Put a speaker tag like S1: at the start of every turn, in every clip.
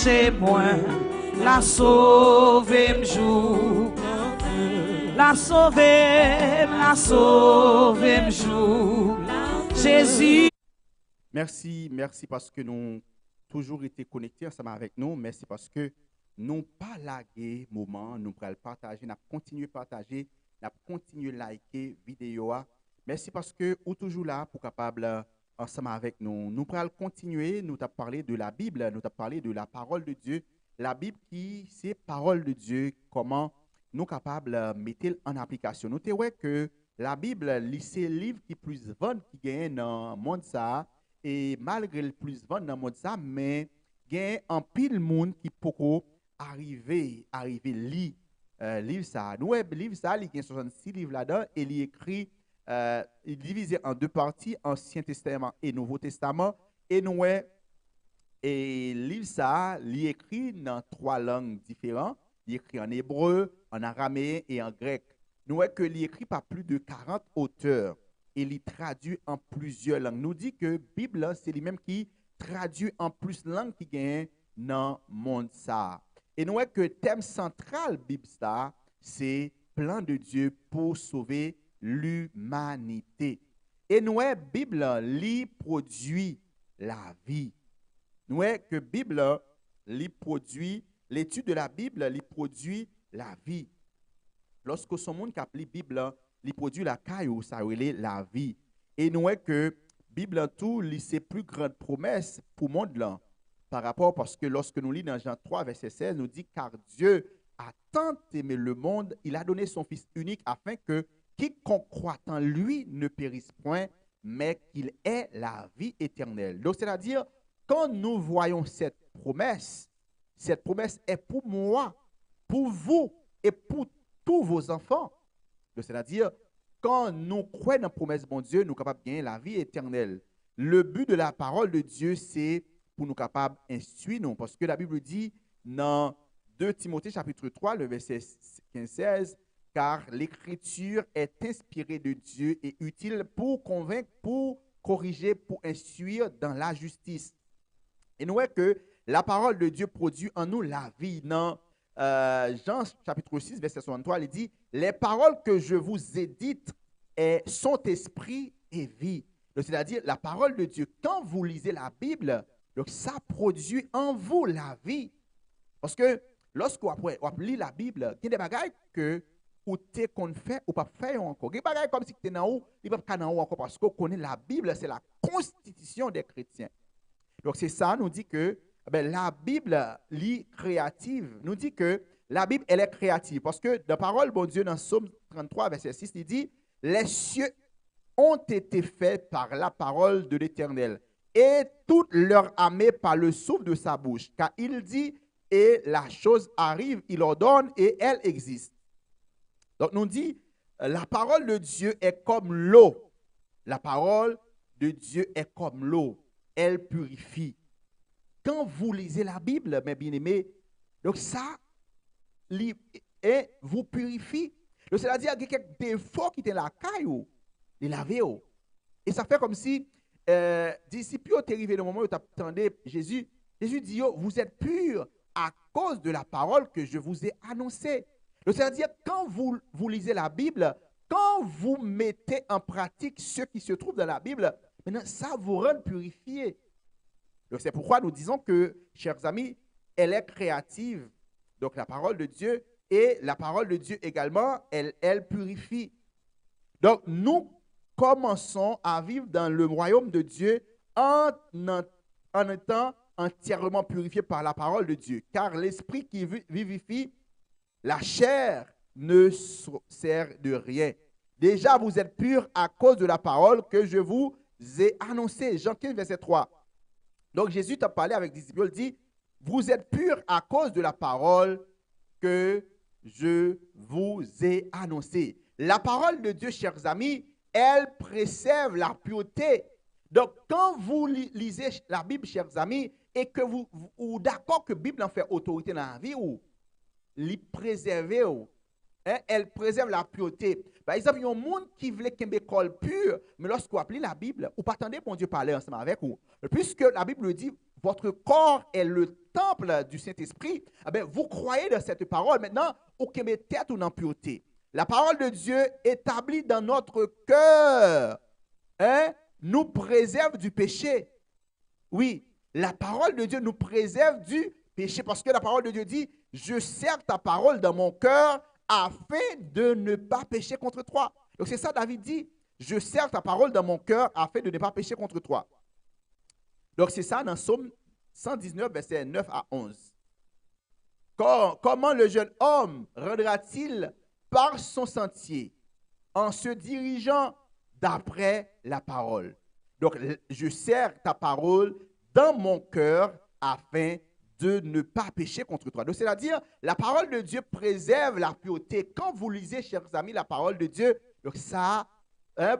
S1: chez moi, la sauver m'joue. La sauver m'joue. Jésus.
S2: Merci parce que nous toujours été connectés ensemble avec nous. Merci parce que nous pas lagué moment, nous pourrons le partager, nous continuer à partager, nous continuer à liker vidéo. Merci parce que vous toujours là pour capable ensemble avec nous. Nous pourrons continuer, nous t'avons parlé de la Bible, nous t'avons parlé de la parole de Dieu. La Bible qui c'est parole de Dieu, comment nous capables de mettre en application. Nous voyons que la Bible, c'est le livre qui plus vend qui gagne dans le monde ça. Et malgré le plus vend dans le monde ça, mais il y a un pile monde qui peut arriver lire livre ça. Nous livre ça, il y a 66 livres là-dedans et il est écrit il est divisé en deux parties, Ancien Testament et Nouveau Testament et nous et livre ça, il est écrit dans 3 langues différentes, il est écrit en hébreu, en araméen et en grec. Nous voyons que il est écrit par plus de 40 auteurs. Il est traduit en plusieurs langues. Nous dit que la Bible, c'est lui-même qui traduit en plus de langues qui gagnent dans le monde. Et nous voyons que le thème central de la Bible, c'est le plan de Dieu pour sauver l'humanité. Et nous voyons que la Bible, lui, produit la vie. Nous voyons que la Bible, lui, produit, l'étude de la Bible, lui, produit la vie. Lorsque son monde qui appelle la Bible, il produit la caillou, ça relève la vie. Et nous voyons que la Bible, tout, c'est plus grande promesse pour le monde là, par rapport, parce que lorsque nous lisons dans Jean 3, verset 16, nous dit, car Dieu a tant aimé le monde, il a donné son Fils unique afin que quiconque croit en lui ne périsse point, mais qu'il ait la vie éternelle. Donc, c'est-à-dire, quand nous voyons cette promesse est pour moi, pour vous et pour tous vos enfants. C'est-à-dire, quand nous croyons dans la promesse de mon Dieu, nous sommes capables de gagner la vie éternelle. Le but de la parole de Dieu, c'est pour nous capables d'instruire nous. Parce que la Bible dit dans 2 Timothée chapitre 3, le verset 15-16, car l'écriture est inspirée de Dieu et utile pour convaincre, pour corriger, pour instruire dans la justice. Et nous voyons que la parole de Dieu produit en nous la vie. Dans Jean chapitre 6, verset 63, il dit, les paroles que je vous ai dites sont esprit et vie. C'est-à-dire, la parole de Dieu, quand vous lisez la Bible, donc ça produit en vous la vie. Parce que lorsqu'on lit la Bible, il y a des bagages que ou te qu'on fait ou pas faire encore. Il y a des bagages comme si tu es dans haut, il n'y a pas dans haut encore parce qu'on connaît la Bible, c'est la constitution des chrétiens. Donc c'est ça, nous dit que la Bible lit créative, nous dit que la Bible, elle est créative. Parce que dans la parole, bon Dieu, dans Psaume 33, verset 6, il dit, les cieux ont été faits par la parole de l'Éternel et toute leur armée par le souffle de sa bouche. Car il dit, et la chose arrive, il ordonne et elle existe. Donc nous dit, la parole de Dieu est comme l'eau. La parole de Dieu est comme l'eau. Elle purifie. Quand vous lisez la Bible, mes bien-aimés, donc ça vous purifie. C'est-à-dire qu'il y a quelques défauts qui étaient la caillou, les laver. Et ça fait comme si, disciples sont arrivés le moment où tu attendais Jésus. Jésus dit, vous êtes purs à cause de la parole que je vous ai annoncée. C'est-à-dire, quand vous lisez la Bible, quand vous mettez en pratique ce qui se trouve dans la Bible, maintenant, ça vous rend purifié. Donc, c'est pourquoi nous disons que, chers amis, elle est créative. Donc, la parole de Dieu et la parole de Dieu également, elle purifie. Donc, nous commençons à vivre dans le royaume de Dieu en étant entièrement purifiés par la parole de Dieu. Car l'esprit qui vivifie, la chair ne sert de rien. Déjà, vous êtes purs à cause de la parole que je vous ai annoncée. Jean 15, verset 3. Donc, Jésus t'a parlé avec les disciples, il dit, vous êtes purs à cause de la parole que je vous ai annoncée. La parole de Dieu, chers amis, elle préserve la pureté. Donc, quand vous lisez la Bible, chers amis, et que vous d'accord que la Bible en fait autorité dans la vie, ou les préserver, elle préserve la pureté. Par exemple, il y a un monde qui voulait qu'il y ait une école pure, mais lorsque vous appelez la Bible, vous pas attendez bon Dieu parler ensemble avec vous. Puisque la Bible dit, votre corps est le temple temple du Saint-Esprit, eh bien, vous croyez dans cette parole. Maintenant, aucun tête ou en pureté. La parole de Dieu établie dans notre cœur, hein, nous préserve du péché. Oui, la parole de Dieu nous préserve du péché parce que la parole de Dieu dit, je serre ta parole dans mon cœur afin de ne pas pécher contre toi. Donc c'est ça David dit, je serre ta parole dans mon cœur afin de ne pas pécher contre toi. Donc c'est ça dans Psaume 119, versets 9 à 11. Comment le jeune homme rendra-t-il par son sentier en se dirigeant d'après la parole? Donc, je serre ta parole dans mon cœur afin de ne pas pécher contre toi. Donc, c'est-à-dire, la parole de Dieu préserve la pureté. Quand vous lisez, chers amis, la parole de Dieu, donc ça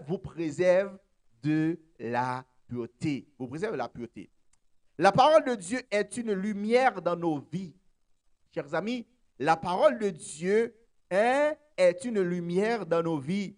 S2: vous préserve de la pureté. Vous préserve de la pureté. La parole de Dieu est une lumière dans nos vies. Chers amis, la parole de Dieu est une lumière dans nos vies.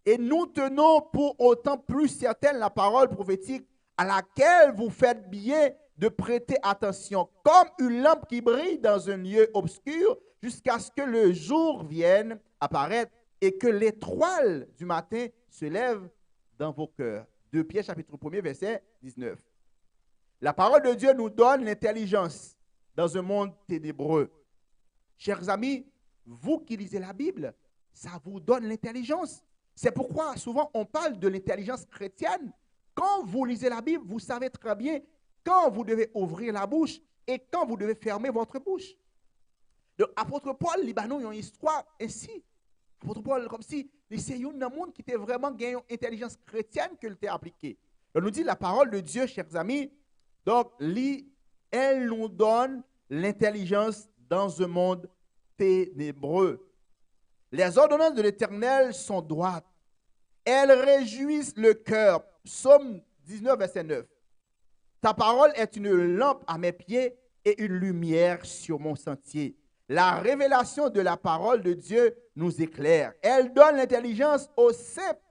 S2: Et nous tenons pour autant plus certaine la parole prophétique à laquelle vous faites bien de prêter attention, comme une lampe qui brille dans un lieu obscur jusqu'à ce que le jour vienne apparaître et que l'étoile du matin se lève dans vos cœurs. 2 Pierre chapitre 1er, verset 19. La parole de Dieu nous donne l'intelligence dans un monde ténébreux. Chers amis, vous qui lisez la Bible, ça vous donne l'intelligence. C'est pourquoi souvent on parle de l'intelligence chrétienne. Quand vous lisez la Bible, vous savez très bien quand vous devez ouvrir la bouche et quand vous devez fermer votre bouche. Donc, apôtre Paul, Libanon, il y a une histoire ainsi. Apôtre Paul, comme si c'est un monde qui était vraiment gagné une intelligence chrétienne qu'il était appliquée. On nous dit la parole de Dieu, chers amis. Donc, elle nous donne l'intelligence dans un monde ténébreux. Les ordonnances de l'Éternel sont droites. Elles réjouissent le cœur. Psaume 19, verset 9. Ta parole est une lampe à mes pieds et une lumière sur mon sentier. La révélation de la parole de Dieu nous éclaire. Elle donne l'intelligence aux simples.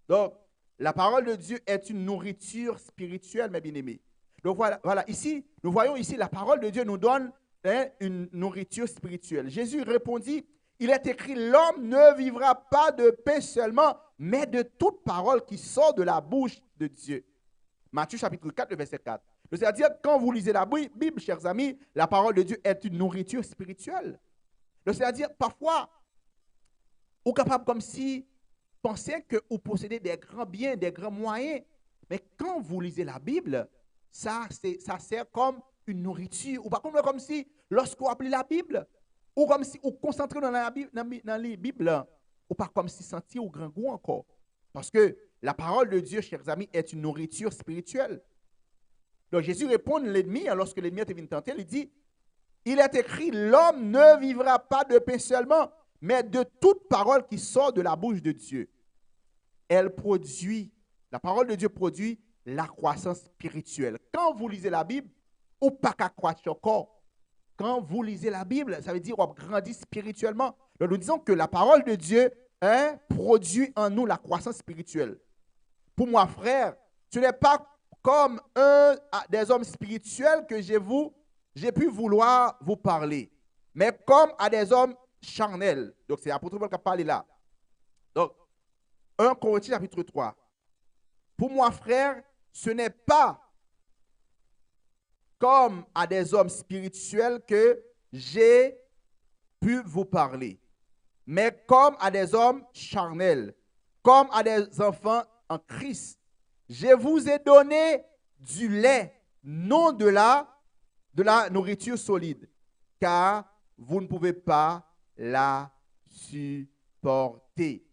S2: Donc, la parole de Dieu est une nourriture spirituelle, mes bien-aimés. Donc voilà, ici, nous voyons ici, la parole de Dieu nous donne une nourriture spirituelle. Jésus répondit, il est écrit, l'homme ne vivra pas de pain seulement, mais de toute parole qui sort de la bouche de Dieu. Matthieu chapitre 4, verset 4. C'est-à-dire, quand vous lisez la Bible, chers amis, la parole de Dieu est une nourriture spirituelle. C'est-à-dire, parfois, vous êtes capable comme si pensez que vous possédez des grands biens, des grands moyens. Mais quand vous lisez la Bible, ça sert comme une nourriture. Ou par contre, comme si, lorsque vous appelez la Bible, ou comme si vous concentrez dans la Bible, dans les Bibles, ou pas comme si sentir au grand goût encore. Parce que la parole de Dieu, chers amis, est une nourriture spirituelle. Donc Jésus répond à l'ennemi, lorsque l'ennemi est venu tenter, il dit, il est écrit, l'homme ne vivra pas de pain seulement, mais de toute parole qui sort de la bouche de Dieu. Elle produit, la parole de Dieu produit la croissance spirituelle. Quand vous lisez la Bible, ou pas qu'à croître encore. Quand vous lisez la Bible, ça veut dire qu'on grandit spirituellement. Donc nous disons que la parole de Dieu produit en nous la croissance spirituelle. Pour moi, frère, ce n'est pas comme des hommes spirituels que j'ai pu vouloir vous parler, mais comme à des hommes charnels. Donc c'est l'apôtre Paul qui a parlé là. Donc, 1 Corinthiens chapitre 3. Pour moi, frère, ce n'est pas comme à des hommes spirituels que j'ai pu vous parler, mais comme à des hommes charnels, comme à des enfants en Christ. Je vous ai donné du lait, non de la nourriture solide, car vous ne pouvez pas la supporter.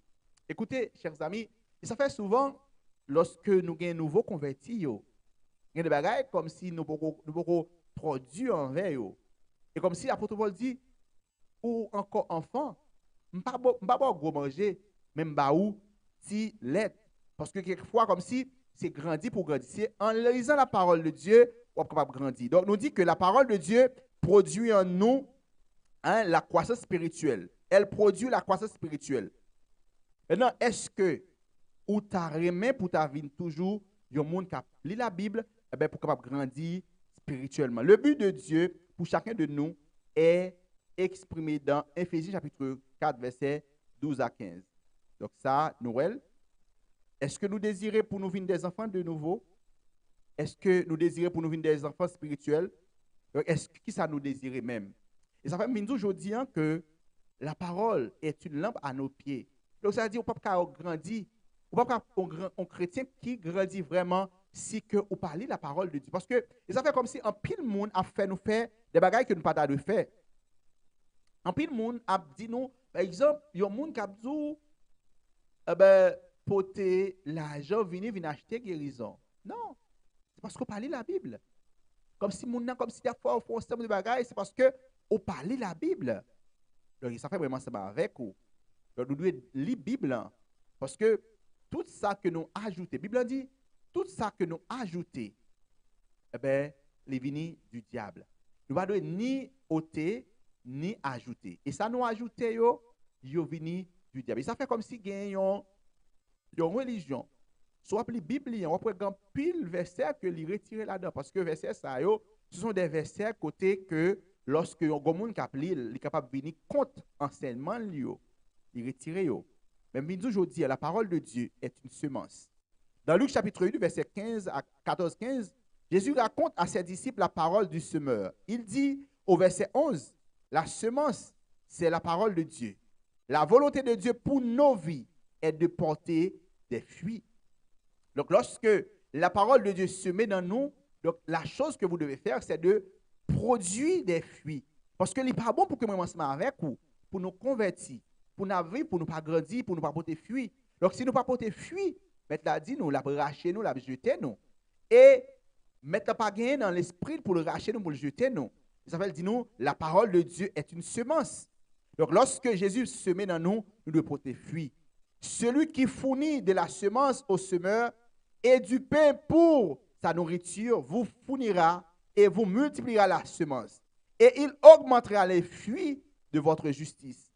S2: Écoutez, chers amis, ça fait souvent, lorsque nous avons un nouveau converti, il y a des bagailles comme si nous pouvons produire en veille. Et comme si l'apôtre Paul dit, ou encore enfant, je ne vais pas gros manger, même ou si lait. Parce que quelquefois, comme si c'est grandi pour grandir. C'est en lisant la parole de Dieu, on est capable de grandir. Donc, nous dit que la parole de Dieu produit en nous la croissance spirituelle. Elle produit la croissance spirituelle. Maintenant, est-ce que ou tu as remis pour ta vie toujours, il y a un monde qui a lu la Bible, pour capable grandir spirituellement. Le but de Dieu pour chacun de nous est exprimé dans Éphésiens chapitre 4, versets 12 à 15. Donc ça, Noël, est-ce que nous désirons pour nous venir des enfants de nouveau? Est-ce que nous désirons pour nous venir des enfants spirituels? Est-ce que ça nous désire même? Et ça fait me dire aujourd'hui que la parole est une lampe à nos pieds. Donc ça veut dire qu'on ne peut pas grandir, on ne peut pas un chrétien qui grandit vraiment si que on parle la parole de Dieu. Parce que ça fait comme si un pile monde a fait nous faire des bagailles que nous pas de faire. Un pile monde a dit nous, par exemple, il y a un monde qui a dit porter l'argent, venir acheter guérison. Non, c'est parce qu'on parle la Bible. Comme si mon comme si fois on fait de bagailles, c'est parce que on parle la Bible. Donc ça fait vraiment ça avec vous. Donc nous devons lire la Bible parce que tout ça que nous ajoutons, la Bible dit tout ça que nous ajoutons, eh ben les vini du diable. Nous ne devons ni ôter ni ajouter. Et ça nous ajouter yo vini du diable. Et ça fait comme si gagnons une religion. Soit la Bible, on peut prendre pile verset que les retirer là-dedans. Parce que versets, ça, ce sont des versets côté que lorsque un monde qui est capable de venir contre enseignement, il retire. Mais aujourd'hui, la parole de Dieu est une semence. Dans Luc chapitre 1, verset 15 à 14-15, Jésus raconte à ses disciples la parole du semeur. Il dit au verset 11, la semence, c'est la parole de Dieu. La volonté de Dieu pour nos vies est de porter des fruits. Donc, lorsque la parole de Dieu se met dans nous, donc la chose que vous devez faire, c'est de produire des fruits. Parce que ce n'est pas bon pour que nous ensemble avec vous, pour nous convertir, pour nous vivre, pour nous pas grandir, pour nous pas porter fruits. Donc, si nous pas porter fruits, maintenant dit nous, la racher nous, la jeter nous. Et maintenant pas gagner dans l'esprit pour le racher nous, pour le jeter nous. Ça veut dire nous, la parole de Dieu est une semence. Donc, lorsque Jésus se met dans nous, nous devons porter fruits. Celui qui fournit de la semence au semeur et du pain pour sa nourriture vous fournira et vous multipliera la semence. Et il augmentera les fruits de votre justice.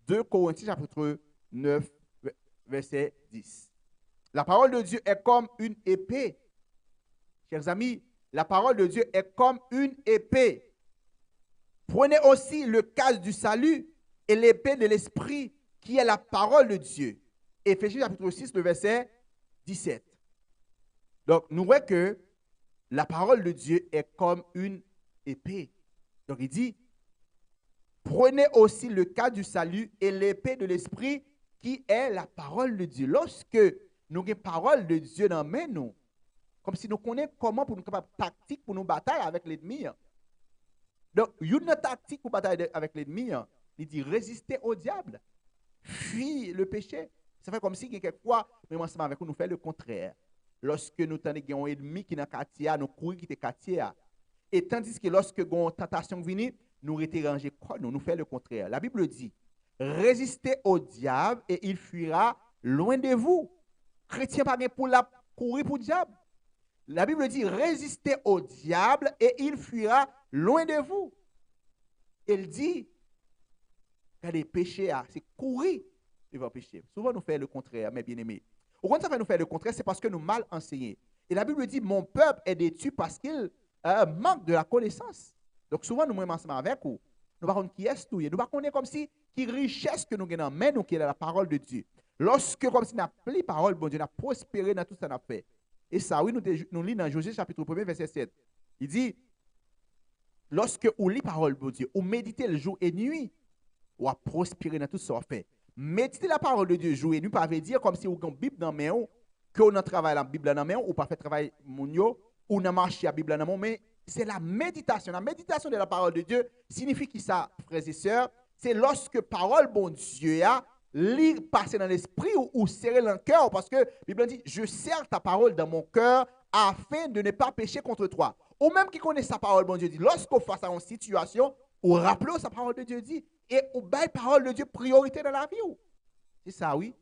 S2: 2 Corinthiens chapitre 9, verset 10. La parole de Dieu est comme une épée. Chers amis, la parole de Dieu est comme une épée. Prenez aussi le casque du salut et l'épée de l'esprit qui est la parole de Dieu. Éphésiens chapitre 6, le verset 17. Donc, nous voyons que la parole de Dieu est comme une épée. Donc, il dit, prenez aussi le cas du salut et l'épée de l'esprit qui est la parole de Dieu. Lorsque nous avons la parole de Dieu dans les mains, comme si nous connaissons comment pour nous capables tactique pour nous batailler avec l'ennemi. Donc, une tactique pour batailler avec l'ennemi, il dit résister au diable, fuir le péché. Ça fait comme si quelquefois, même ensemble avec nous, nous faisons le contraire. Lorsque nous avons un ennemi qui est dans le quartier, nous courons qui est dans le quartier. Et tandis que lorsque nous avons une tentation vient, nous retirons quoi? Nous faisons le contraire. La Bible dit, résistez au diable et il fuira loin de vous. Chrétien pas pour la courir pour le diable. La Bible dit, résistez au diable et il fuira loin de vous. Elle dit, quand les péchés, c'est courir devant péché. Souvent, nous faisons le contraire, mes bien-aimés. Au contraire, ça fait nous faire le contraire, c'est parce que nous mal enseignés. Et la Bible dit, mon peuple est détruit parce qu'il manque de la connaissance. Donc, souvent, nous sommes ensemble avec vous. Nous ne savons pas qui est tout. Nous ne savons pas comme si qui richesse que nous avons, mais nous qui est la parole de Dieu. Lorsque, comme si nous avons pris la parole, bon Dieu, nous avons prospéré dans tout ce qu'on a fait. Et ça, oui, nous lisons dans Josué chapitre 1, verset 7. Il dit, lorsque vous lisez la parole de Dieu, vous méditez le jour et nuit, vous avez prospéré dans tout ce qu'on fait. Méditer la parole de Dieu jour et nuit, pas veut dire comme si vous avez une Bible dans la main, que vous travaillez la Bible dans la main, ou pas fait travail mounio, ou n'a marché la Bible dans la main, mais c'est la méditation. La méditation de la parole de Dieu signifie que ça, frères et sœurs, c'est lorsque parole bon Dieu a lire passer dans l'esprit ou serrer dans le cœur, parce que la Bible dit, je serre ta parole dans mon cœur afin de ne pas pécher contre toi. Ou même qui connaît sa parole, bon Dieu dit, lorsqu'on face à une situation, ou rappelez sa parole de Dieu dit, et ou bail parole de Dieu priorité dans la vie. C'est ça, oui.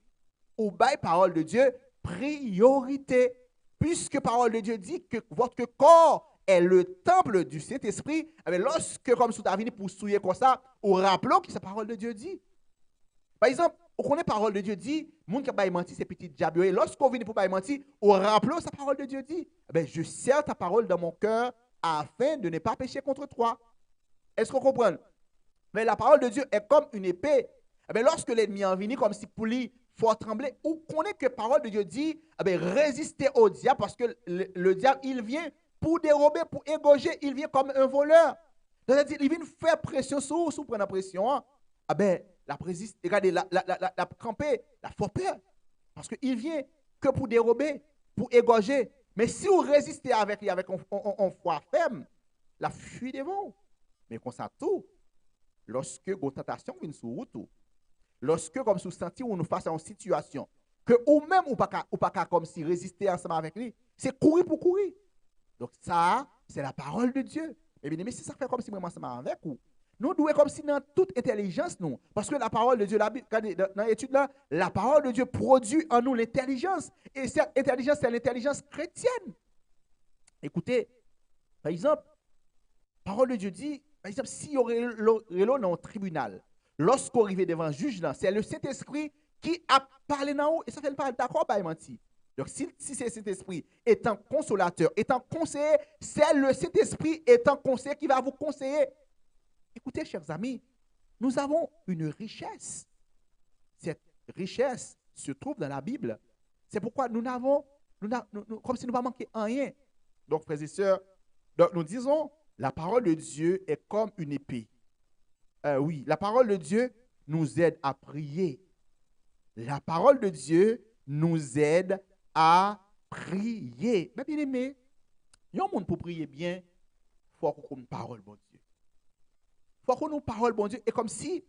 S2: Ou bail parole de Dieu priorité. Puisque parole de Dieu dit que votre corps est le temple du Saint-Esprit, lorsque, comme si vous avez venu pour souiller comme ça, ou rappelez que sa parole de Dieu dit. Par exemple, on connaît parole de Dieu dit, moun qui a menti, c'est petit diable. Et lorsqu'on vient pour pas mentir, on rappelle sa parole de Dieu dit, je serre ta parole dans mon cœur afin de ne pas pécher contre toi. Est-ce qu'on comprend? Mais la parole de Dieu est comme une épée. Lorsque l'ennemi en vient comme si pour lui, il faut trembler, ou connaît que la parole de Dieu dit, résistez au diable, parce que le diable, il vient pour dérober, pour égorger, il vient comme un voleur. C'est-à-dire, il vient faire pression sur vous, prendre la pression. La résiste, regardez, la camper, la faut peur. Parce qu'il vient que pour dérober, pour égorger. Mais si vous résistez avec lui, avec un foi ferme, la fuit devant vous. Mais qu'on sent tout. Lorsque vos tentations viennent sur vous, lorsque comme vous sentez ou nous face à une situation, que ou même ou pas comme si résister ensemble avec lui, c'est courir pour courir. Donc ça, c'est la parole de Dieu. Et bien, mais si ça fait comme si moi ensemble avec vous, nous devons comme si dans toute intelligence, nous, parce que la parole de Dieu, dans l'étude là, la parole de Dieu produit en nous l'intelligence. Et cette intelligence, c'est l'intelligence chrétienne. Écoutez, par exemple, la parole de Dieu dit, par exemple, si y aurait dans un tribunal, lorsqu'on arrive devant un juge, c'est le Saint-Esprit qui a parlé dans vous, et ça fait le parler d'accord, pas menti. Donc, si c'est le Saint-Esprit étant consolateur, étant conseiller, c'est le Saint-Esprit étant conseiller qui va vous conseiller. Écoutez, chers amis, nous avons une richesse. Cette richesse se trouve dans la Bible. C'est pourquoi nous n'avons, comme si nous ne manquons rien. Donc, frères et sœurs, donc nous disons, la parole de Dieu est comme une épée. Oui, la parole de Dieu nous aide à prier. La parole de Dieu nous aide à prier. Mais bien aimé, il y a un monde pour prier bien, il faut qu'on ait une parole, bon Dieu. Il faut qu'on ait une parole, bon Dieu. Et comme si,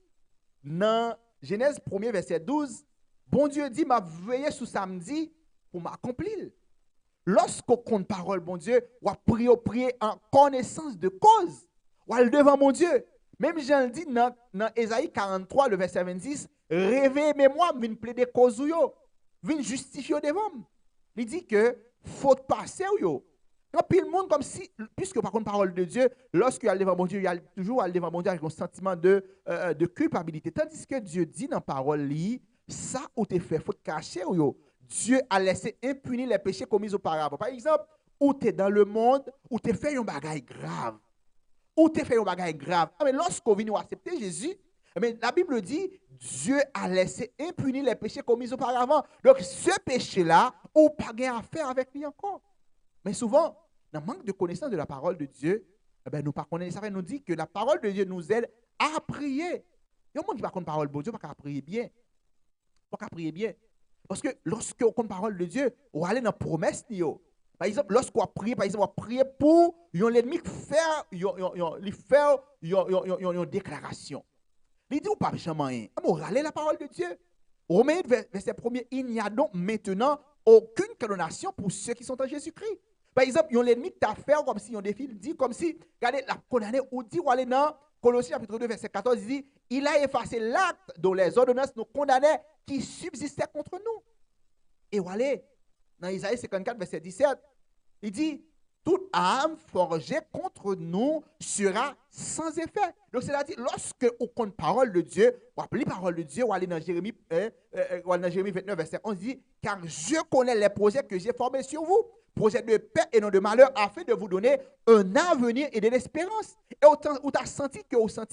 S2: dans Genèse 1er, verset 12, bon Dieu dit, m'a veillé sous samedi pour m'accomplir. Lorsqu'on compte parole, bon Dieu, on va prier en connaissance de cause. On va le devant mon Dieu. Même Jean dit dans Ésaïe 43, le verset 26, réveillez-moi, viens plaider cause ou yo, viens justifier devant. Il dit que faut passer ou yo. Quand puis le monde comme si, puisque par contre parole de Dieu, lorsqu'il y a devant mon Dieu, il y a toujours devant mon Dieu avec un sentiment de culpabilité. Tandis que Dieu dit dans parole, ça ou te fait, faut te cacher ou yo. Dieu a laissé impuni les péchés commis auparavant. Par exemple, où tu es dans le monde, où tu fait un bagage grave. Où tu fait un bagage grave. Mais lorsqu'on vient accepter Jésus, mais la Bible dit, Dieu a laissé impuni les péchés commis auparavant. Donc, ce péché-là, on n'a pas rien à faire avec lui encore. Mais souvent, dans le manque de connaissance de la parole de Dieu, nous ne connaissons pas. Ça nous dit que la parole de Dieu nous aide à prier. Il y a un monde qui ne connaît pas la parole de Dieu, pas qu'à prier bien. Pas qu'à prier bien. Parce que lorsqu'on connaît la parole de Dieu, on va aller dans la promesse. Par exemple, lorsqu'on a prié, pour l'ennemi faire une déclaration. Il dit, ou pas jamais. On va aller la parole de Dieu. Romains, verset 1er, il n'y a donc maintenant aucune condamnation pour ceux qui sont en Jésus-Christ. Par exemple, il y a l'ennemi qui t'a fait comme si on défile, dit comme si, regardez, la condamné, ou dit, ou aller dans Colossiens chapitre 2, verset 14, il dit, il a effacé l'acte dont les ordonnances nous condamnaient qui subsistaient contre nous. Et voilà, dans Isaïe 54, verset 17, il dit, toute âme forgée contre nous sera sans effet. Donc, c'est-à-dire, lorsque on compte parole de Dieu, on appelle parole de Dieu, on va aller dans Jérémie 29, verset 11, il dit, car je connais les projets que j'ai formés sur vous, projets de paix et non de malheur, afin de vous donner un avenir et de l'espérance. Et où tu as senti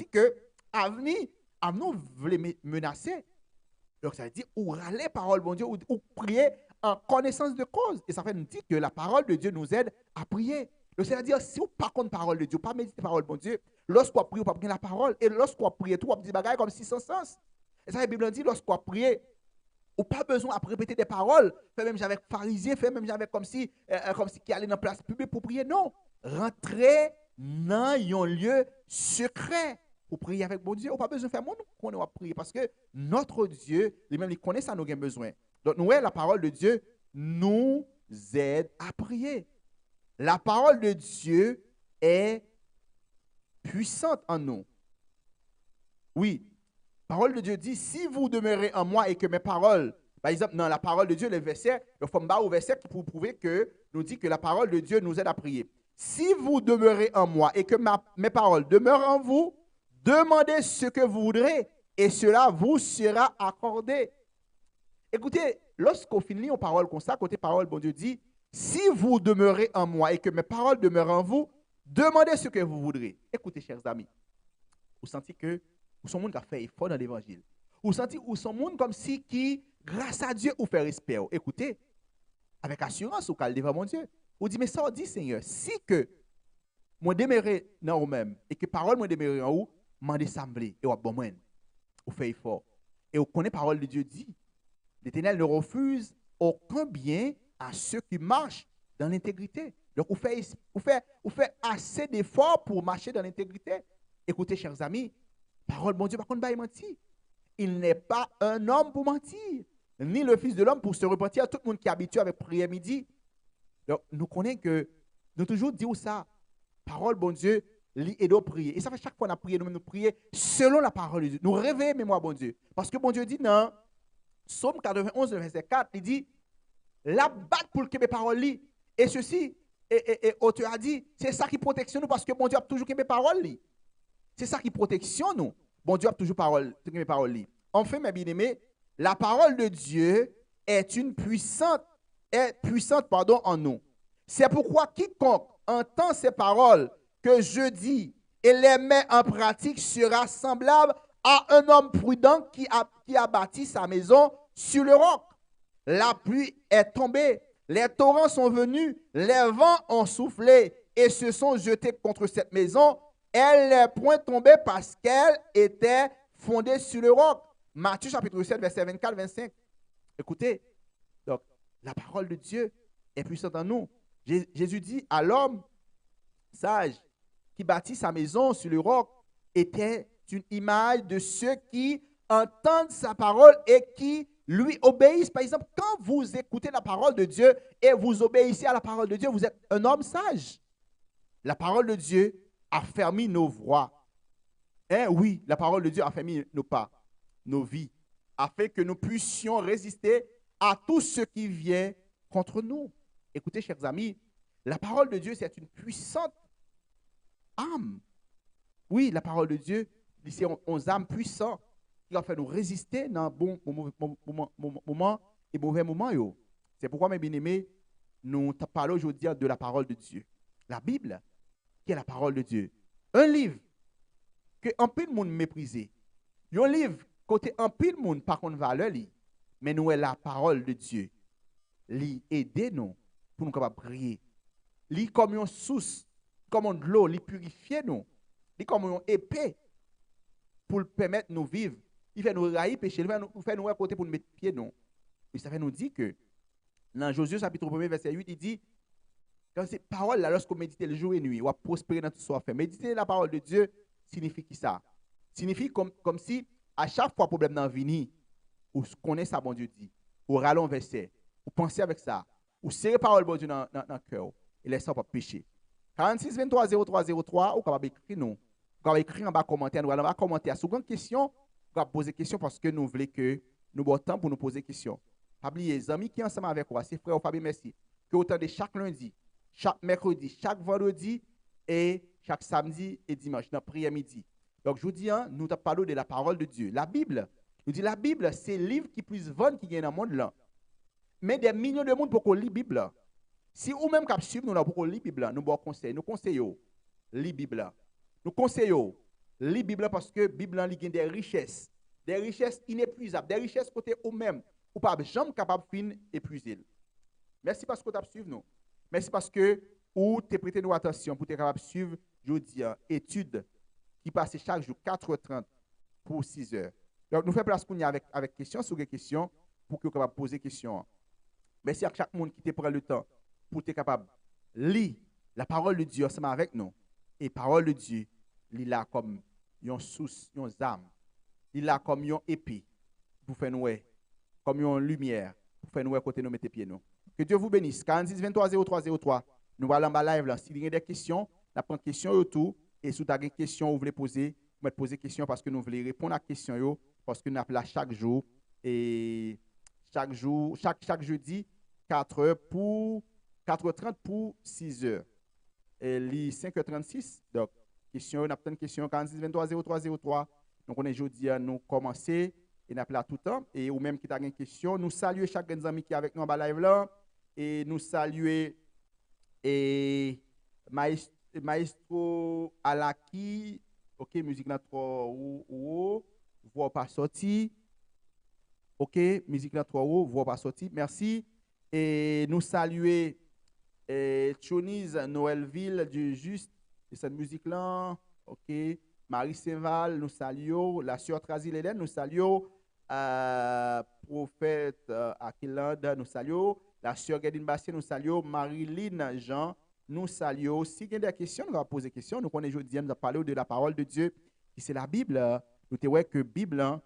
S2: que l'avenir, nous voulait menacer. Donc, ça veut dire, ou râler parole, bon Dieu, ou prier en connaissance de cause. Et ça fait nous dire que la parole de Dieu nous aide à prier. Donc, c'est-à-dire, si on par contre parole de Dieu, pas méditer parole, bon Dieu, lorsqu'on prie, on pas prendre la parole. Et lorsqu'on prie, tout, on dit bagaille comme si sans sens. Et ça, la Bible dit, lorsqu'on prie, on n'a pas besoin de répéter des paroles. Fait même avec pharisiens, fait même avec comme si qui allait dans la place publique pour prier. Non. Rentrez dans un lieu secret pour prier avec bon Dieu. On n'a pas besoin de faire mon qu'on va prier parce que notre Dieu, lui-même, il connaît ça, nous avons besoin. Donc, nous, la parole de Dieu nous aide à prier. La parole de Dieu est puissante en nous. Oui, la parole de Dieu dit, si vous demeurez en moi et que mes paroles, par exemple, dans la parole de Dieu, le verset, il faut me au verset pour prouver que nous dit que la parole de Dieu nous aide à prier. Si vous demeurez en moi et que mes paroles demeurent en vous, demandez ce que vous voudrez et cela vous sera accordé. Écoutez, lorsqu'on finit en parole comme ça, côté parole, bon Dieu dit, si vous demeurez en moi et que mes paroles demeurent en vous, Demandez ce que vous voudrez. Écoutez, chers amis, vous sentez que vous sont monde qui a fait effort dans l'évangile. Vous sentez vous sont monde comme si qui, grâce à Dieu, vous fait respect. Écoutez, avec assurance, vous allez devant mon Dieu. Vous dites, mais ça, on dit, Seigneur, si que moi déméré dans vous-même et que parole moi déméré en vous, mandez semblé et vous bon moins. Vous faites effort. Et vous connaissez la parole de Dieu dit, l'Éternel ne refuse aucun bien à ceux qui marchent dans l'intégrité. Donc, vous faites assez d'efforts pour marcher dans l'intégrité. Écoutez, chers amis, parole, bon Dieu, par contre, pas mentir. Il n'est pas un homme pour mentir, ni le Fils de l'homme pour se repentir. Tout le monde qui est habitué avec prière midi. Donc, nous connaissons que nous toujours disons ça. Parole, bon Dieu, lit et doit prier. Et ça fait chaque fois qu'on a prié, nous prier selon la parole de Dieu. Nous réveillons mémoire, bon Dieu. Parce que bon Dieu dit dans Psaume 91, verset 4, il dit, la batte pour que mes paroles lit. Et ceci, et auteur a dit, c'est ça qui protection nous parce que bon Dieu a toujours que mes paroles lit. C'est ça qui protection nous. Bon Dieu a toujours que mes paroles lit. Enfin, mes bien-aimés, la parole de Dieu est puissante en nous. C'est pourquoi quiconque entend ces paroles que je dis et les met en pratique sera semblable à un homme prudent qui a bâti sa maison sur le roc. La pluie est tombée, les torrents sont venus, les vents ont soufflé et se sont jetés contre cette maison. Elle n'est point tombée parce qu'elle était fondée sur le roc. Matthieu chapitre 7, verset 24-25. Écoutez, donc la parole de Dieu est puissante en nous. Jésus dit à l'homme sage qui bâtit sa maison sur le roc était une image de ceux qui entendent sa parole et qui lui obéissent. Par exemple, quand vous écoutez la parole de Dieu et vous obéissez à la parole de Dieu, vous êtes un homme sage. La parole de Dieu affermit nos voies. Oui, la parole de Dieu affermit nos pas, nos vies, afin que nous puissions résister à tout ce qui vient contre nous. Écoutez, chers amis, la parole de Dieu, c'est une puissante âme. Oui, la parole de Dieu, c'est une âme puissante qui va faire nous résister dans bon moment et mauvais moments. C'est pourquoi, mes bien-aimés, nous parlons aujourd'hui de la parole de Dieu. La Bible, qui est la parole de Dieu. Un livre que un peu de monde méprisé. Un livre côté un peu de monde par contre valeur li, mais nous est la parole de Dieu. Li aider nous pour nous capable prier. Li comme une source, comme de l'eau, li purifier nous. Li comme une épée pour permettre nous vivre. Il fait nous railler péché, il fait nous côté pour nous mettre pied nous. Et ça fait nous dire que dans Josué chapitre 1 verset 8 il dit quand ces paroles là lorsqu'on médite le jour et nuit, on va prospérer dans tout ce qu'on fait. Méditer la parole de Dieu signifie qui ça? Signifie comme si à chaque fois problème dans vini, ou connaît ça bon Dieu dit, ou rallons verset, ou pensez avec ça, ou serrez parole bon Dieu dans le cœur et laissez pas pécher. 46 23 03 03 ou capable écrire nous. Vous capable écrire en bas commentaire, nous allons pas commenter. Si vous avez une question, vous poser poser question parce que nous voulons que nous ayons temps pour nous poser question. Pas oublier les amis qui sont ensemble avec moi, c'est frère Fabien merci. Que autant de chaque lundi, chaque mercredi, chaque vendredi et chaque samedi et dimanche dans prière midi. Donc, je vous dis, nous avons parlé de la parole de Dieu. La Bible, nous dit la Bible, c'est le livre qui plus vendre qui gagne dans le monde là. Mais des millions de monde pour qu'on lit la Bible. Si ou même cap suivre nous là pour qu'on lit la Bible, nous bon conseil, nous conseillons lit la Bible. Nous conseillons lit la Bible parce que la Bible a des richesses inépuisables, des richesses côté ou même ou pas jamais capable fin épuiser. Merci parce que tu as suivi nous. Merci parce que ou tu prêté nous attention pour être capable de suivre jeudi étude qui passe chaque jour 4h30 pour 6h. Donc, nous faisons place qu'on y a avec questions sur les questions pour que vous capable poser des questions. Merci à chaque monde qui te prend le temps pour être capable de lire la parole de Dieu ensemble avec nous. Et la parole de Dieu, il là comme une source, une âme. Il là comme une épée pour faire nous, comme une lumière pour faire nous côté nous mettre pieds nous. Que Dieu vous bénisse. 46 23 03 03. Nous allons en live là. Si vous avez des questions, nous prenons des questions autour. Et si vous avez des questions, vous voulez poser, vous poser des questions parce que nous voulons répondre à des questions parce que nous appelons chaque jour et chaque jeudi 4h pour 4h30 pour 6h. Et les 5h36. Donc, question, nous avons une question 46 23 03 03. Donc, on est jeudi à nous commencer et nous appelons tout le temps. Et ou même qui a une question, nous saluons chaque ami qui est avec nous en live là. Et nous saluons et Maestro Alaki, ok, musique là trop ou voix pas sorti. Ok, musique là trop ou voix pas sorti. Merci. Et nous saluer Choniz Noëlville du Juste et cette musique là. Ok, Marie Saint-Val, nous saluons. La sœur Trasil Hélène, nous saluons. Prophète Akilande, nous saluons. La sœur Gadine Bastien, nous saluons. Marilyn Jean, nous saluons. Si il y a des questions, nous allons poser des questions. Nous connaissons aujourd'hui, nous allons parler de la parole de Dieu, qui c'est la Bible. Nous te voyons que la Bible,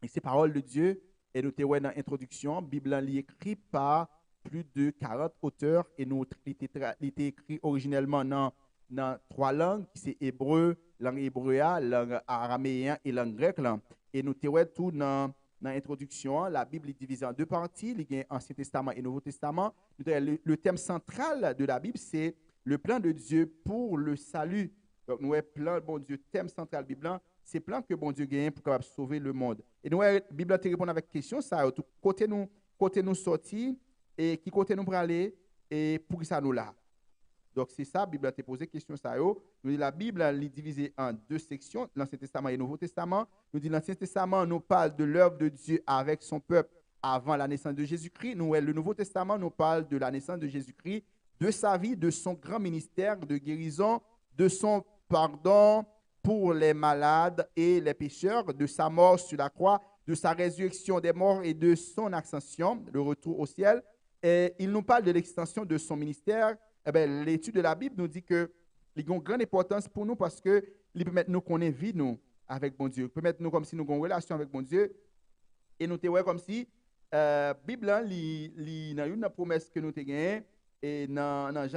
S2: c'est la parole de Dieu. Et nous te voyons dans l'introduction, la Bible est écrite par plus de 40 auteurs. Et nous était écrit originellement dans 3 langues, qui c'est hébreu, langue hébreu, langue araméen et langue grecque. Et nous te voyons tout dans l'introduction. La Bible est divisée en 2 parties. Il y a Ancien Testament et Nouveau Testament. Le thème central de la Bible, c'est le plan de Dieu pour le salut. Donc, nous avons plan, bon Dieu, thème central de la Bible, c'est plan que bon Dieu gagne pour capable sauver le monde. Et nous, la Bible te répond avec question, ça, tout côté nous sorti, et qui côté nous pour aller, et pour ça nous là. Donc, c'est ça, la Bible te posé question, ça, yo. Nous dit la Bible est divisée en 2 sections, l'Ancien Testament et le Nouveau Testament. Nous dit l'Ancien Testament nous parle de l'œuvre de Dieu avec son peuple avant la naissance de Jésus-Christ. Nous, le Nouveau Testament nous parle de la naissance de Jésus-Christ, de sa vie, de son grand ministère de guérison, de son pardon pour les malades et les pécheurs, de sa mort sur la croix, de sa résurrection des morts et de son ascension, le retour au ciel. Et il nous parle de l'extension de son ministère. Eh bien, l'étude de la Bible nous dit que il a une grande importance pour nous parce que il permet nous connaître vie nous avec bon Dieu. Il permet nous comme si nous avons une relation avec bon Dieu et nous te comme si Bible il y a une promesse que nous te gagnée et dans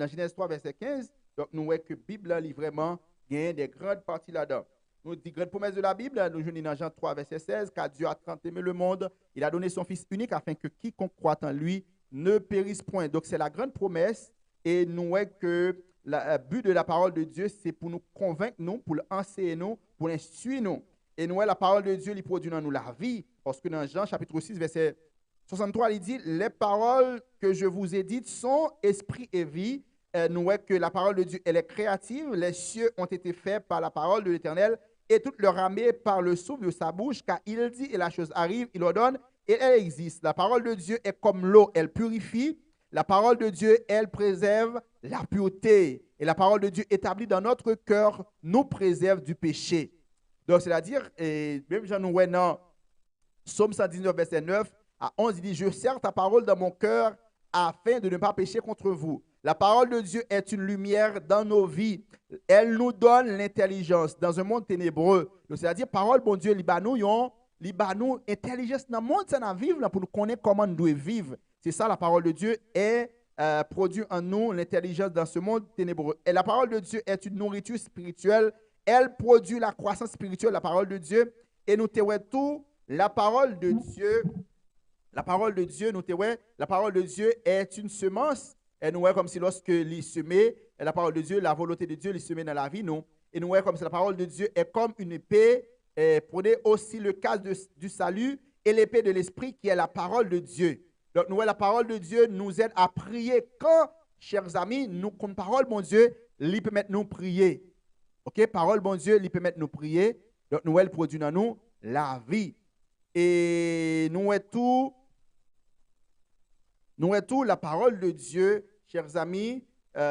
S2: Genèse 3 verset 15. Donc nous voyons que Bible est vraiment gagne des grandes parties là-dedans. Nous dit grande promesse de la Bible, nous jouons dans Jean 3 verset 16 car Dieu a tant aimé le monde, il a donné son fils unique afin que quiconque croit en lui ne périsse point. Donc c'est la grande promesse. Et nous voyons que le but de la parole de Dieu, c'est pour nous convaincre, nous, pour l'enseigner, nous, pour l'instruire. Nous. Et nous voyons la parole de Dieu, il produit dans nous la vie. Parce que dans Jean chapitre 6, verset 63, il dit, les paroles que je vous ai dites sont esprit et vie. Nous voyons que la parole de Dieu, elle est créative. Les cieux ont été faits par la parole de l'Éternel et toute leur armée par le souffle de sa bouche, car il dit et la chose arrive, il ordonne et elle existe. La parole de Dieu est comme l'eau, elle purifie. La parole de Dieu, elle préserve la pureté. Et la parole de Dieu établie dans notre cœur nous préserve du péché. Donc, c'est-à-dire, même Jean nous dans Psaume 119, verset 9 à 11, il dit, je serre ta parole dans mon cœur afin de ne pas pécher contre vous. La parole de Dieu est une lumière dans nos vies. Elle nous donne l'intelligence dans un monde ténébreux. C'est-à-dire, parole, bon Dieu, nous intelligence dans le monde, ça vivre pour nous connaître comment nous devons vivre. C'est ça, la parole de Dieu est produit en nous l'intelligence dans ce monde ténébreux. Et la parole de Dieu est une nourriture spirituelle. Elle produit la croissance spirituelle, la parole de Dieu. Et nous te tout, la parole de Dieu, la parole de Dieu est une semence. Et nous voyons comme si lorsque l'il semait, la parole de Dieu, la volonté de Dieu, l'il semait dans la vie, nous. Et nous voyons comme si la parole de Dieu est comme une épée. Prenez aussi le cas du salut et l'épée de l'esprit qui est la parole de Dieu. Donc, nous voyons la parole de Dieu nous aide à prier. Quand, chers amis, nous, comme parole, bon Dieu, il permet de nous prier. OK? Parole, bon Dieu, il permet de nous prier. Donc, nous voyons produit dans nous la vie. Et nous voyons tout, la parole de Dieu, chers amis,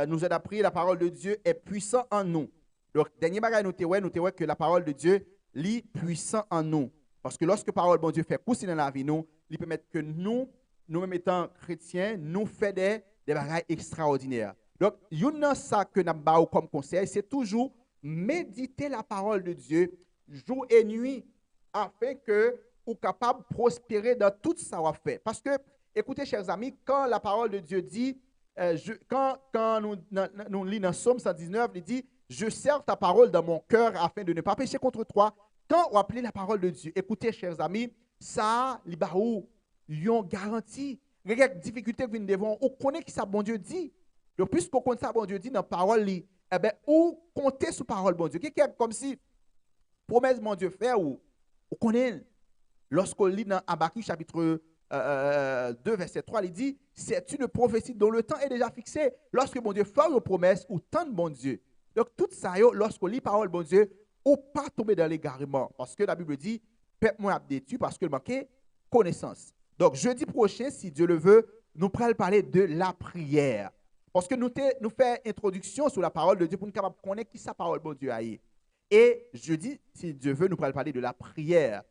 S2: nous aide à prier. La parole de Dieu est puissante en nous. Donc, dernier bagage, nous te voyons que la parole de Dieu est puissante en nous. Parce que lorsque la parole, bon Dieu, fait pousser dans la vie, nous, il permet que nous-mêmes étant chrétiens, nous faisons des bagages extraordinaires. Donc, une ça que nous avons comme conseil, c'est toujours méditer la parole de Dieu jour et nuit afin que vous soyez capable de prospérer dans tout ce que vous faites. Parce que, écoutez, chers amis, quand la parole de Dieu dit, quand nous lisons dans Psaume 119, il dit, je serre ta parole dans mon cœur afin de ne pas pécher contre toi. Quand on appelle la parole de Dieu, écoutez, chers amis, ça, il y a une garantie. Il y a des difficultés que nous devons, on connaît qui ça bon Dieu dit. Le plus qu'on connaît ça bon Dieu dit dans la parole, eh bien, ou compter sur la parole bon Dieu. Comme si, promesse mon Dieu fait, ou on connaît, lorsqu'on lit dans Habakkuk chapitre 2, verset 3, il dit, c'est une prophétie dont le temps est déjà fixé lorsque bon Dieu fait une promesse ou tente bon Dieu. Donc, tout ça, lorsqu'on lit parole bon Dieu, on ne pas tomber dans l'égarement. Parce que la Bible dit, peuple moi détruit parce qu'il manquait connaissance. Donc, jeudi prochain, si Dieu le veut, nous pourrons parler de la prière. Parce que nous faisons introduction sur la parole de Dieu pour nous capable de connaître qui sa parole bon Dieu a. Et jeudi, si Dieu veut, nous pourrons parler de la prière.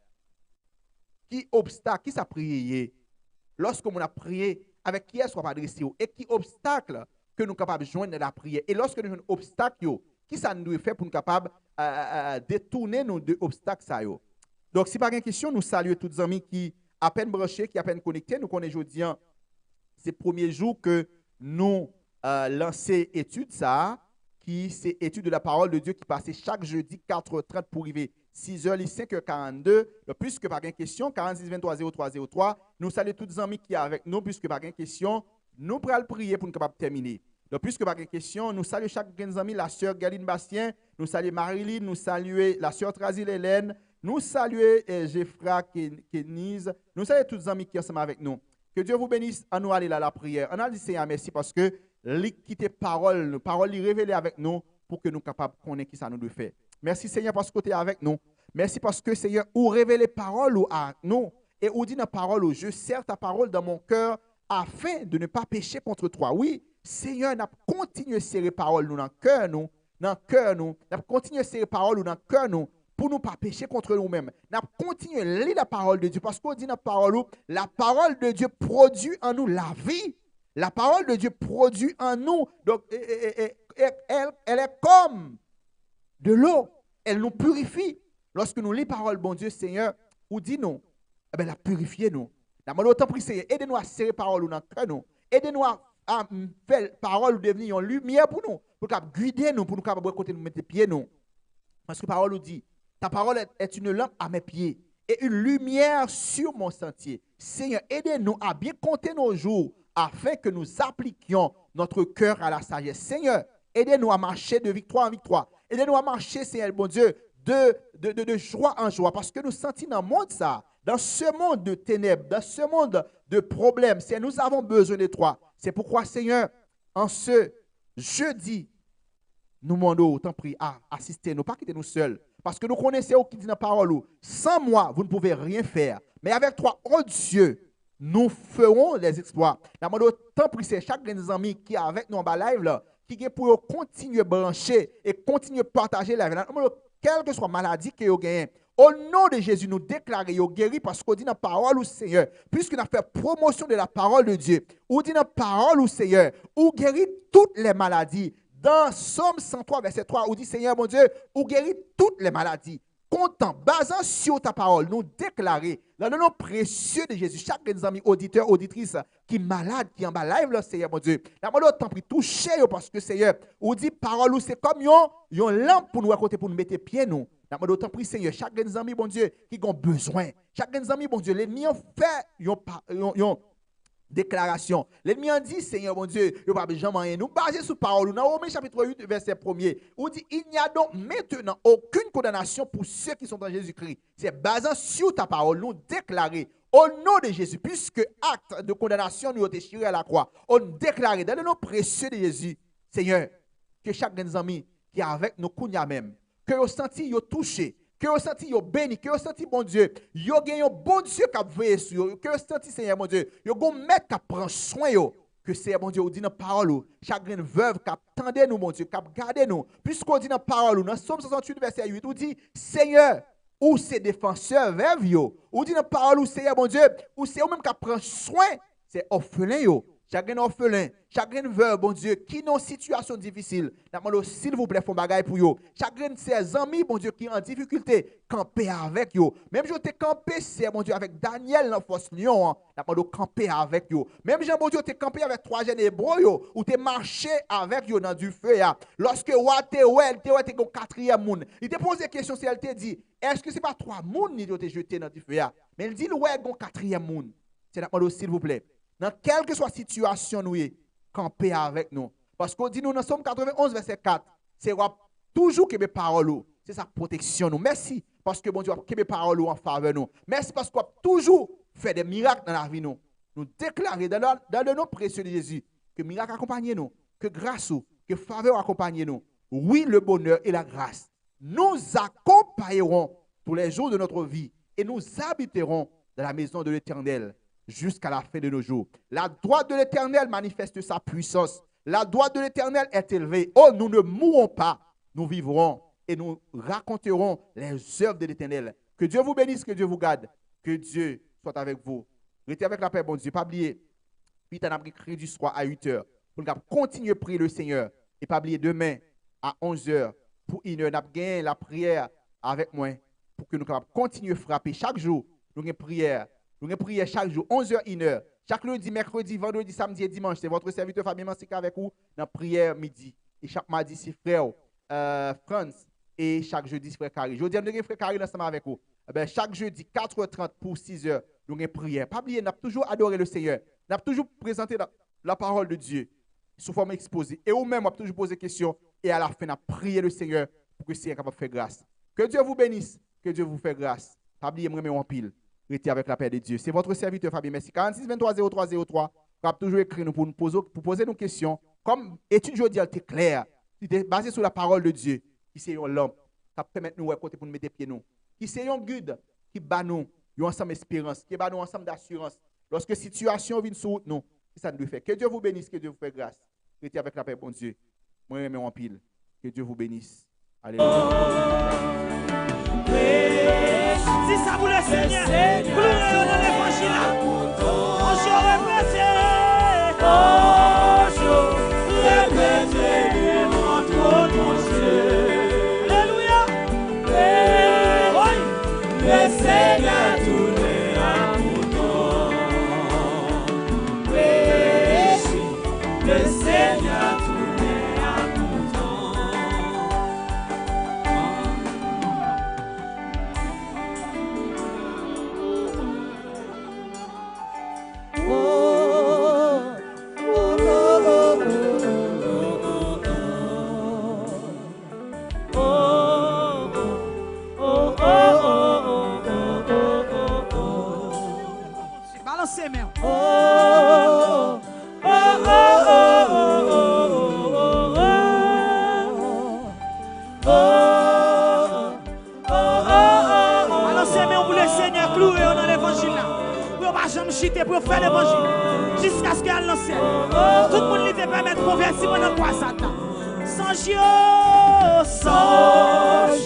S2: Qui obstacle, qui ça prier? Lorsqu'on a prié, avec qui est-ce qu'on va adresser? Et qui obstacle que nous sommes capables de joindre dans la prière? Et lorsque nous avons un obstacle, qui ça nous doit faire pour nous capables de détourner nos deux obstacles? Donc, si pas une question, nous saluons tous les amis qui à peine branchés, qui à peine connectés. Nous connaissons aujourd'hui, c'est le premier jour que nous lançons étude ça, qui c'est étude de la parole de Dieu qui passait chaque jeudi 4h30 pour arriver 6h, 5h42. Puisque pas de question, 46 23 03 03. Nous saluons tous les amis qui sont avec nous, puisque pas de question, nous pourrons prier pour nous capables de terminer. Donc, puisque pas de question, nous saluons chaque ami, la sœur Galine Bastien, nous saluons Marilyn, nous saluons la sœur Trazil Hélène, nous saluons Jeffra Kenise, nous saluons tous les amis qui sont ensemble avec nous. Que Dieu vous bénisse à nous aller à la prière. On a dit Seigneur merci parce que l'équité parole révélée avec nous pour que nous soyons capables de connaître qui ça nous doit faire. Merci Seigneur parce que tu es avec nous. Merci parce que Seigneur, ou révélez parole à nous et ou dit dans parole, je sers ta parole dans mon cœur afin de ne pas pécher contre toi. Oui, Seigneur, nous continuons à serrer parole nous dans le cœur nous, nous continuons à serrer parole dans le cœur nous pour ne pas pécher contre nous-mêmes. Nous continuons à lire la parole de Dieu parce qu'on dit dans la parole de Dieu produit en nous la vie. La parole de Dieu produit en nous. Donc, elle est comme de l'eau. Elle nous purifie. Lorsque nous lisons la parole, bon Dieu, Seigneur, ou dit-nous, eh bien, la purifier nous. La demande autant prier, Seigneur, aidez-nous à serrer parole dans le cœur nous. Aidez-nous à faire parole devenir une lumière pour nous, pour guider nous, pour nous capables de nous mettre les pieds nous. Parce que la parole nous dit, ta parole est une lampe à mes pieds et une lumière sur mon sentier. Seigneur, aidez-nous à bien compter nos jours afin que nous appliquions notre cœur à la sagesse. Seigneur, aidez-nous à marcher de victoire en victoire. Aidez-nous à marcher, Seigneur, bon Dieu, de joie en joie. Parce que nous sentons dans le monde ça, dans ce monde de ténèbres, dans ce monde de problèmes, Seigneur, nous avons besoin de toi. C'est pourquoi, Seigneur, en ce jeudi, nous demandons, t'en prie, à assister, nous pas quitter nous seuls. Parce que nous connaissons qui dit dans la parole, sans moi, vous ne pouvez rien faire. Mais avec toi, oh Dieu, nous ferons les exploits. Nous demandons, t'en prie, c'est chaque des amis qui est avec nous en bas live, là, qui est pour continuer à brancher et continuer à partager la vie. Nous demandons, quelle que soit la maladie que vous gagnez, au nom de Jésus, nous déclarons guéris parce qu'on dit dans la parole au Seigneur, puisque nous avons fait promotion de la parole de Dieu, ou dit dans la parole au Seigneur, ou guérit toutes les maladies. Dans Somme 103, verset 3, où dit Seigneur, mon Dieu, ou guérit toutes les maladies. Content, basant sur ta parole, nous déclarer, dans le nom précieux de Jésus, chaque des amis auditeurs, auditrices qui est malade, qui est en bas live, là, Seigneur, mon Dieu, la mode autant pris toucher, parce que Seigneur, ou dit parole, c'est comme une lampe pour nous raconter, pour nous mettre pieds, nous. La mode autant pris, Seigneur, chaque des amis, mon Dieu, qui ont besoin, chaque des amis, mon Dieu, l'ennemi ont fait, déclaration. L'ennemi a dit, Seigneur mon Dieu, il n'y a pas besoin de rien. Nous basons sur parole. Dans Romains chapitre 8, verset 1er, où dit, il n'y a donc maintenant aucune condamnation pour ceux qui sont en Jésus-Christ. C'est basant sur ta parole, nous déclarer au nom de Jésus, puisque acte de condamnation nous a été tiré à la croix. On déclare dans le nom précieux de Jésus, Seigneur, que chaque de nos amis qui est avec nous, même, que vous senti, vous touché, que vous senti yo béni, que vous senti bon Dieu, yo gagne un bon Dieu qui a veillé sur vous, que vous senti Seigneur mon Dieu, yo gon maître qui prend soin yo, que Seigneur mon Dieu vous dit dans parole, chaque veuve qui attendait nous mon Dieu, qui garder nous, puisqu'on dit dans parole, dans Somme 68 verset 8, on dit Seigneur, ou c'est défenseur veuve yo, ou dit dans parole Seigneur mon Dieu, ou c'est eux même qui prend soin, c'est orphelin yo. Chaque orphelin, chaque veuve, bon Dieu, qui est en situation difficile, s'il vous plaît, font bagaille pour vous. Chaque de ses amis, bon Dieu, qui est en difficulté, camper avec vous. Même je t'ai campé, c'est bon Dieu, avec Daniel dans Force Lion, camper avec vous. Même Jean, bon Dieu, t'es campé avec 3 jeunes hébreux, ou t'es marché avec vous dans du feu. Lorsque t'es un quatrième monde, il te pose des questions, si elle te dit, est-ce que ce n'est pas 3 mondes qui t'ont jeté dans du feu? Mais il dit, ouais, un quatrième monde. C'est la s'il vous plaît. Dans quelle que soit la situation, nous camper avec nous. Parce qu'on dit, nous, dans Somme 91, verset 4, c'est toujours que mes paroles, c'est sa protection. Nous. Merci parce que bon Dieu, que mes paroles en faveur nous. Merci parce qu'on toujours faire des miracles dans la vie. Nous déclarer dans le nom précieux de Jésus que miracle accompagne nous, que grâce, que faveur accompagne nous. Oui, le bonheur et la grâce nous accompagneront tous les jours de notre vie et nous habiterons dans la maison de l'Éternel jusqu'à la fin de nos jours. La droite de l'Éternel manifeste sa puissance. La droite de l'Éternel est élevée. Oh, nous ne mourrons pas, nous vivrons et nous raconterons les œuvres de l'Éternel. Que Dieu vous bénisse, que Dieu vous garde, que Dieu soit avec vous. Restez avec la paix, bon Dieu. Pas oublier, puis tu as pris crédit soir à 8h pour nous continuer à prier le Seigneur. Et pas oublier demain à 11h pour une heure, nous avons gagné la prière avec moi pour que nous continuions à frapper chaque jour. Nous avons prière. Nous avons prière chaque jour, 11h, 1h. Chaque lundi, mercredi, vendredi, samedi et dimanche. C'est votre serviteur Fabien Mansika avec vous dans la prière midi. Et chaque mardi, c'est frère France. Et chaque jeudi, c'est frère Carré. Jeudi, nous avons frère Carré ensemble avec vous. Chaque jeudi, 4h30 pour 6h, nous avons prière. Pas oublier, nous avons toujours adoré le Seigneur. Nous avons toujours présenté la parole de Dieu sous forme exposée. Et vous-même, on a toujours posé des questions. Et à la fin, on a prié le Seigneur pour que le Seigneur soit capable de faire grâce. Que Dieu vous bénisse. Que Dieu vous fasse grâce. Pas oublier, moi, en pile. Restez avec la paix de Dieu. C'est votre serviteur Fabien. Merci. 46 23 03 03. Vous avez toujours écrit nous pour poser nos questions. Comme étude aujourd'hui, elle est claire. C'est basé sur la parole de Dieu. Qui c'est une lampe. Ça permet de nous côté pour nous mettre pieds nous. Qui c'est un guide qui bat nous. Une ensemble d'espérance. Qui bat nous ensemble d'assurance. Lorsque la situation vient sur nous. Ça nous fait. Que Dieu vous bénisse. Que Dieu vous fasse grâce. Restez avec la paix, bon Dieu. Moi, je en pile. Que Dieu vous bénisse. Alléluia.
S1: Si ça vous le Seigneur, gloire dans l'évangile. Bonjour, répétez. Bonjour, répétez devant ton Dieu. Alléluia. Oui, le Seigneur tourné à bouton. Oui, le Seigneur tourné à bouton. Balancez même. Balancez même pour le Seigneur cloué dans l'évangile là. Pour pas jamais chiter pour faire l'évangile. Jusqu'à ce qu'elle lance. Tout le monde lui fait permettre de convertir pendant 3 Satan. Sans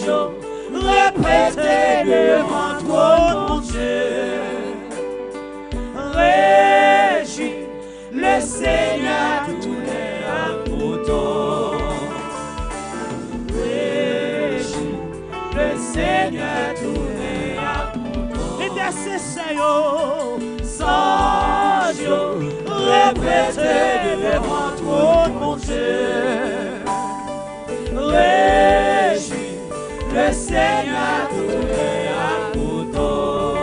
S1: jour, répétez devant toi, mon Dieu. Réjouis, le Seigneur tourné à bouton. Réjouis, le Seigneur tourné à bouton. Intercession, sans jour, répétez devant toi, mon Dieu. Réjouis, le Seigneur tourné à bouton.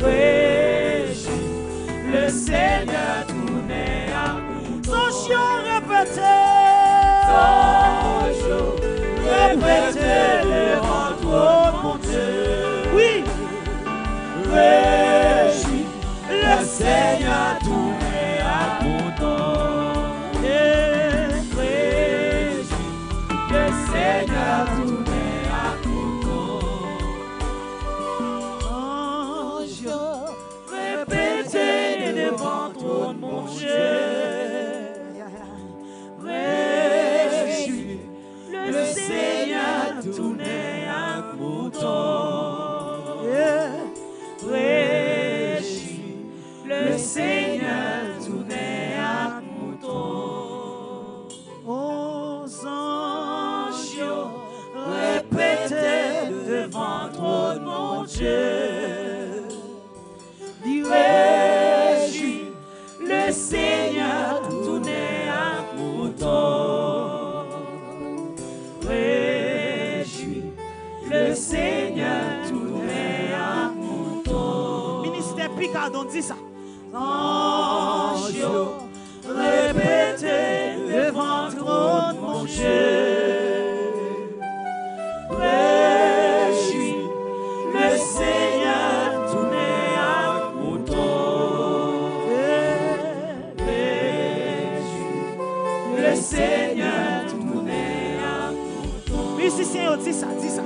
S1: Réjouis, le Seigneur tourné à bouton. Son chien répété, devant toi, mon Dieu. Oui, réjouis, le Seigneur tourné à bouton. Le Seigneur tourné à bouton. Ange, répétez devant ton mon Dieu. Réjouis, le Seigneur tourné à bouton. Réjouis, le Seigneur tourné à bouton. Aux anges, répétez devant ton mon Dieu. Réjouis, le Seigneur tourné à bouton. Réjouis, le Seigneur tourné à bouton. Ministère Picardon dit ça. Ange, répétez devant ton mon Dieu. Réjouis, le Seigneur tourné musiciens, dis ça, dis ça.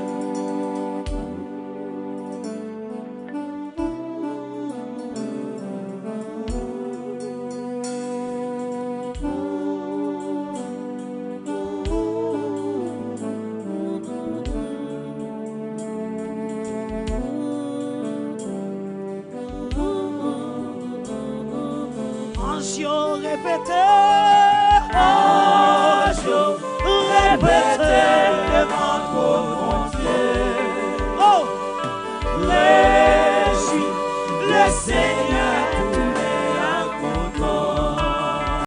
S1: Répétez, répétez.